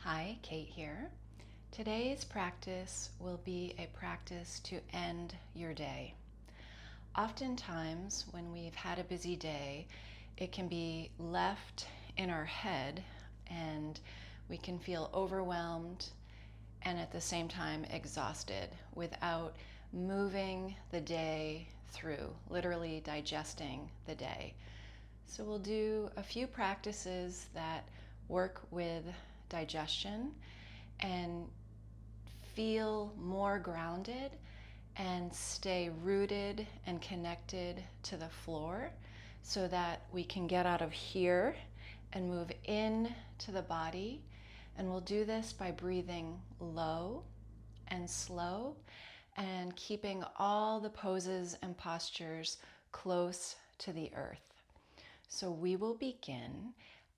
Hi, Kate here. Today's practice will be a practice to end your day. Oftentimes, when we've had a busy day, it can be left in our head and we can feel overwhelmed and at the same time exhausted without moving the day through, literally digesting the day. So we'll do a few practices that work with digestion and feel more grounded and stay rooted and connected to the floor so that we can get out of here and move in to the body. And we'll do this by breathing low and slow and keeping all the poses and postures close to the earth. So we will begin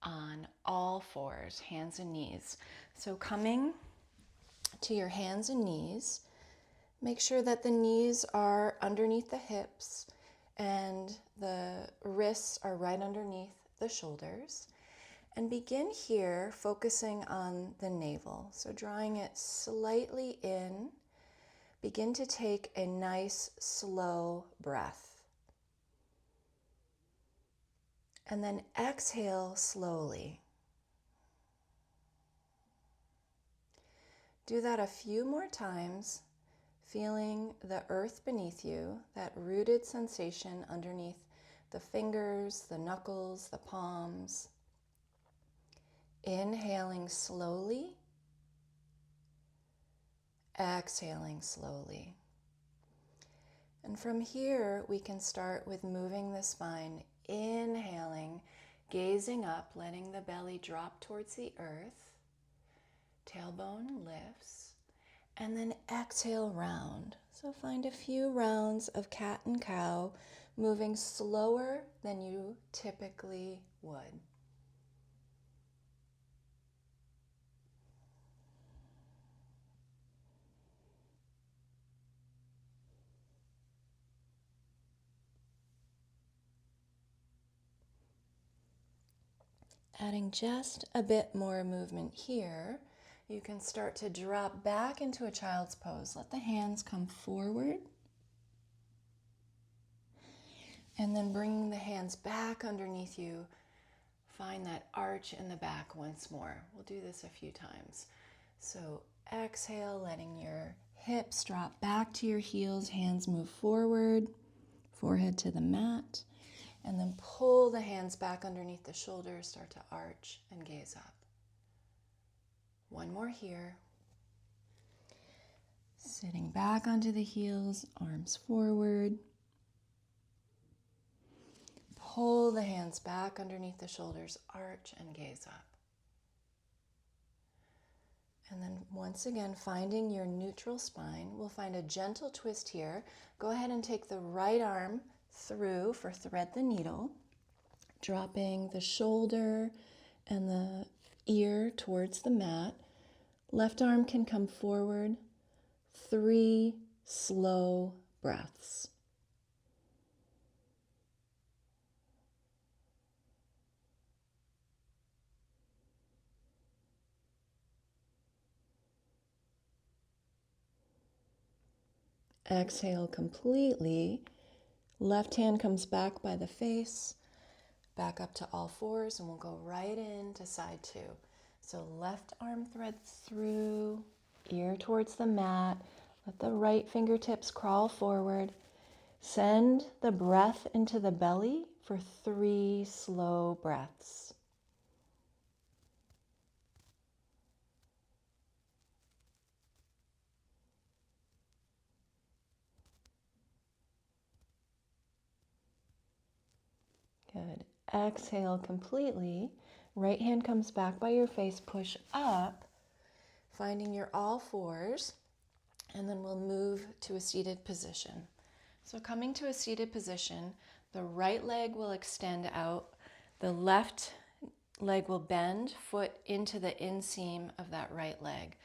on all fours, hands and knees. So coming to your hands and knees, make sure that the knees are underneath the hips and the wrists are right underneath the shoulders. And begin here focusing on the navel. So drawing it slightly in, begin to take a nice slow breath. And then exhale slowly. Do that a few more times, feeling the earth beneath you, that rooted sensation underneath the fingers, the knuckles, the palms. Inhaling slowly, exhaling slowly. And from here, we can start with moving the spine, inhaling, gazing up, letting the belly drop towards the earth. Tailbone lifts, and then exhale round. So find a few rounds of cat and cow, moving slower than you typically would. Adding just a bit more movement here, you can start to drop back into a child's pose. Let the hands come forward. And then bringing the hands back underneath you, find that arch in the back once more. We'll do this a few times. So exhale, letting your hips drop back to your heels, hands move forward, forehead to the mat. And then pull the hands back underneath the shoulders, start to arch and gaze up. One more here. Sitting back onto the heels, arms forward. Pull the hands back underneath the shoulders, arch and gaze up. And then once again, finding your neutral spine. We'll find a gentle twist here. Go ahead and take the right arm through for thread the needle, dropping the shoulder and the ear towards the mat. Left arm can come forward. 3 slow breaths. Exhale completely. Left hand comes back by the face, back up to all fours, and we'll go right into side 2. So left arm threads through, ear towards the mat. Let the right fingertips crawl forward. Send the breath into the belly for 3 slow breaths. Good. Exhale completely. Right hand comes back by your face, push up, finding your all fours, and then we'll move to a seated position. So coming to a seated position, the right leg will extend out, the left leg will bend, foot into the inseam of that right leg.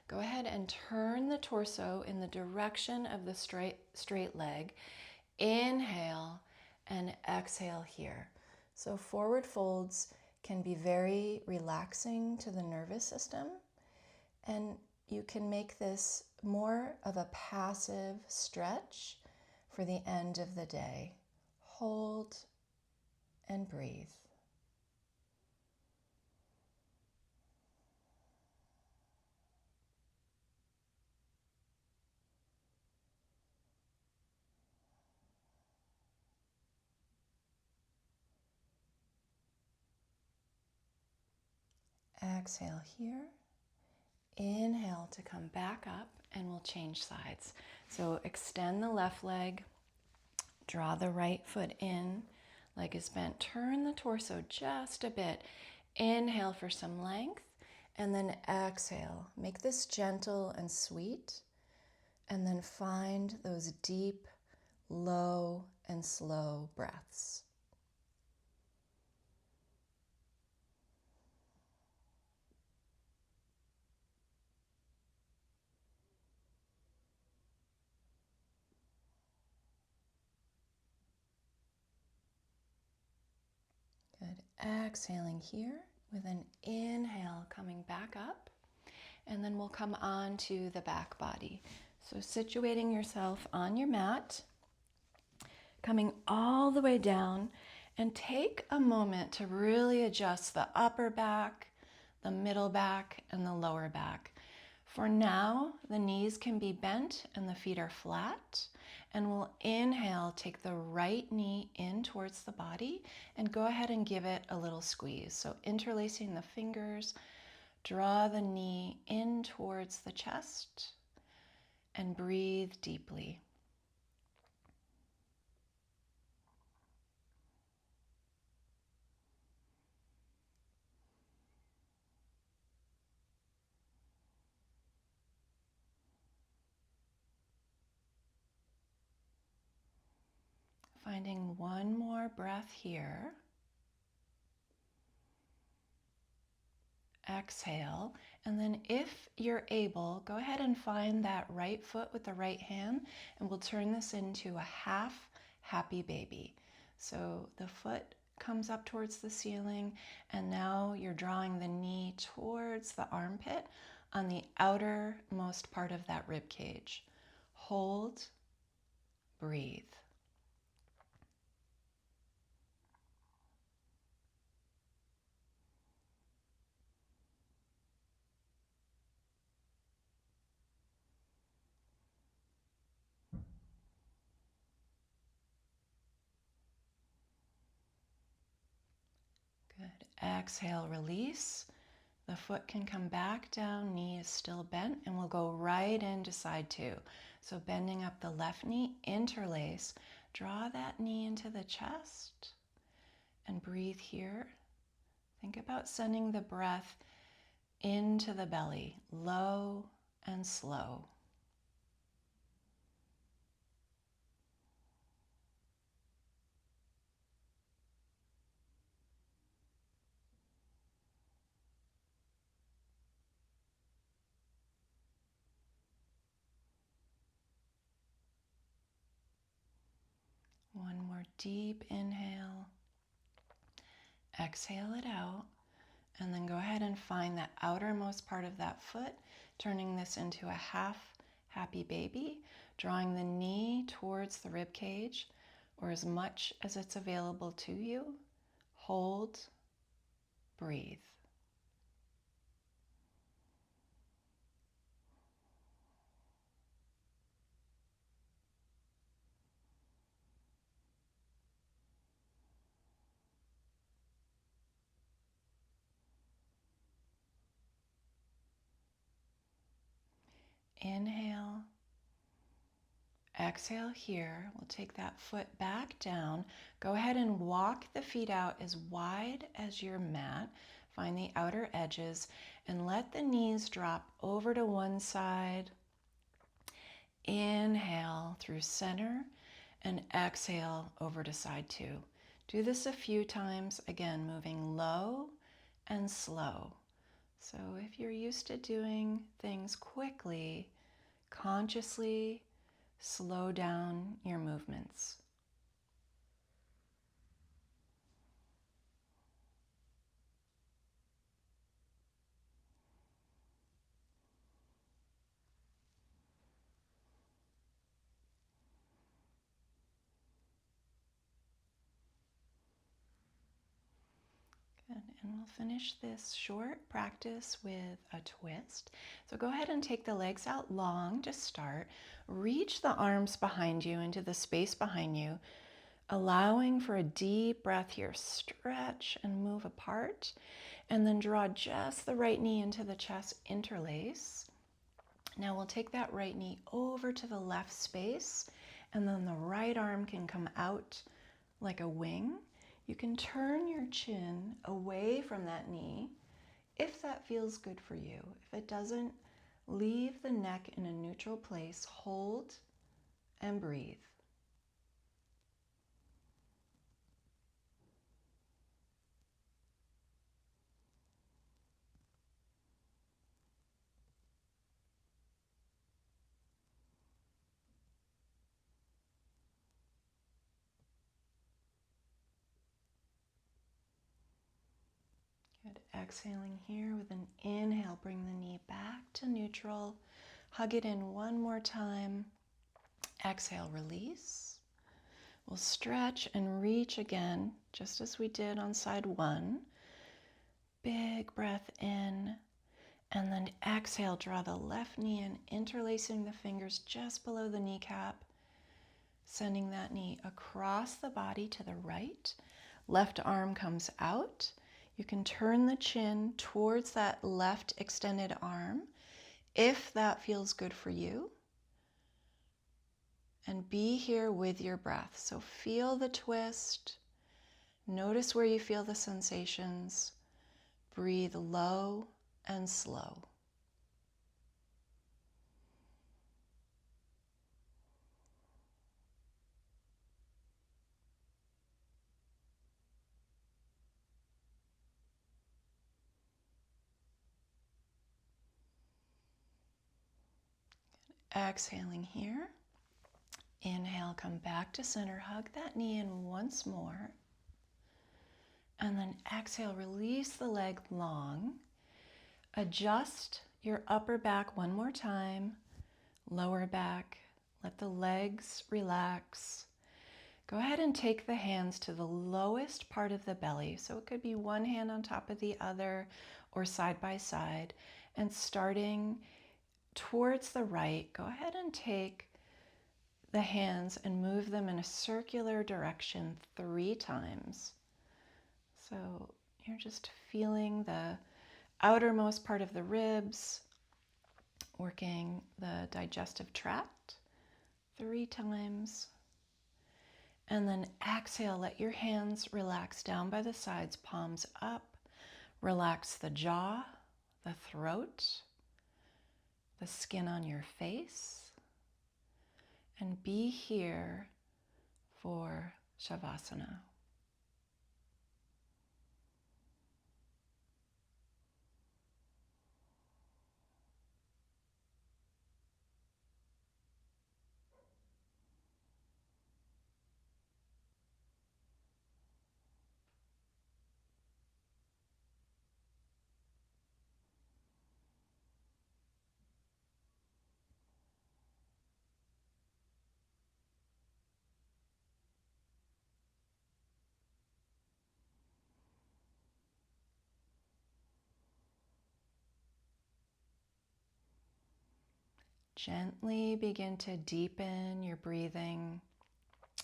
Go ahead and turn the torso in the direction of the straight leg. Inhale and exhale here. So forward folds can be very relaxing to the nervous system. And you can make this more of a passive stretch for the end of the day. Hold and breathe. Exhale here. Inhale to come back up, and we'll change sides. So extend the left leg, draw the right foot in, leg is bent, turn the torso just a bit. Inhale for some length, and then exhale. Make this gentle and sweet, and then find those deep, low, and slow breaths. Good. Exhaling here with an inhale, coming back up, and then we'll come on to the back body. So situating yourself on your mat, coming all the way down, and take a moment to really adjust the upper back, the middle back, and the lower back. For now, the knees can be bent and the feet are flat. And we'll inhale, take the right knee in towards the body, and go ahead and give it a little squeeze. So interlacing the fingers, draw the knee in towards the chest, and breathe deeply. Finding one more breath here. Exhale, and then if you're able, go ahead and find that right foot with the right hand, and we'll turn this into a half happy baby. So the foot comes up towards the ceiling, and now you're drawing the knee towards the armpit on the outermost part of that rib cage. Hold, breathe. Good. Exhale, release. The foot can come back down, knee is still bent, and we'll go right into side two. So bending up the left knee, interlace, draw that knee into the chest, and breathe here. Think about sending the breath into the belly, low and slow. One more deep inhale. Exhale it out. And then go ahead and find that outermost part of that foot, turning this into a half happy baby, drawing the knee towards the rib cage or as much as it's available to you. Hold, breathe. Inhale. Exhale here. We'll take that foot back down. Go ahead and walk the feet out as wide as your mat. Find the outer edges and let the knees drop over to one side. Inhale through center and exhale over to side two. Do this a few times, again, moving low and slow. So if you're used to doing things quickly, consciously slow down your movements. And we'll finish this short practice with a twist. So go ahead and take the legs out long to start. Reach the arms behind you into the space behind you, allowing for a deep breath here. Stretch and move apart, and then draw just the right knee into the chest, interlace. Now we'll take that right knee over to the left space, and then the right arm can come out like a wing. You can turn your chin away from that knee if that feels good for you. If it doesn't, leave the neck in a neutral place, hold and breathe. Good. Exhaling here with an inhale, bring the knee back to neutral. Hug it in one more time. Exhale, release. We'll stretch and reach again, just as we did on side one. Big breath in, and then exhale, draw the left knee in, interlacing the fingers just below the kneecap, sending that knee across the body to the right. Left arm comes out. You can turn the chin towards that left extended arm if that feels good for you. And be here with your breath. So feel the twist. Notice where you feel the sensations. Breathe low and slow. Exhaling here. Inhale, come back to center. Hug that knee in once more. And then exhale, release the leg long. Adjust your upper back one more time. Lower back. Let the legs relax. Go ahead and take the hands to the lowest part of the belly. So it could be one hand on top of the other or side by side. And starting towards the right, go ahead and take the hands and move them in a circular direction 3 times. So you're just feeling the outermost part of the ribs, working the digestive tract 3 times. And then exhale, let your hands relax down by the sides, palms up. Relax the jaw, the throat, the skin on your face. And be here for Shavasana. Gently begin to deepen your breathing.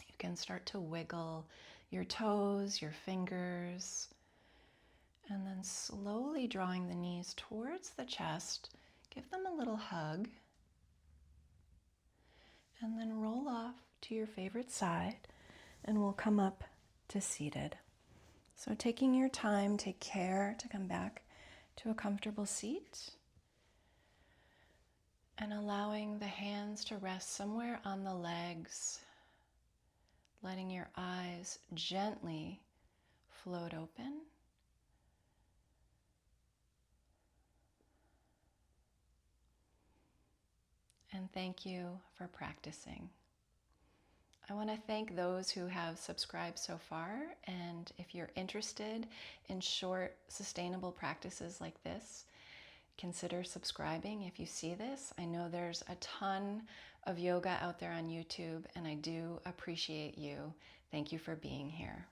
You can start to wiggle your toes, your fingers, and then slowly drawing the knees towards the chest. Give them a little hug, and then roll off to your favorite side, and we'll come up to seated. So taking your time, take care to come back to a comfortable seat. And allowing the hands to rest somewhere on the legs, letting your eyes gently float open. And thank you for practicing. I want to thank those who have subscribed so far, and if you're interested in short, sustainable practices like this, consider subscribing if you see this. I know there's a ton of yoga out there on YouTube, and I do appreciate you. Thank you for being here.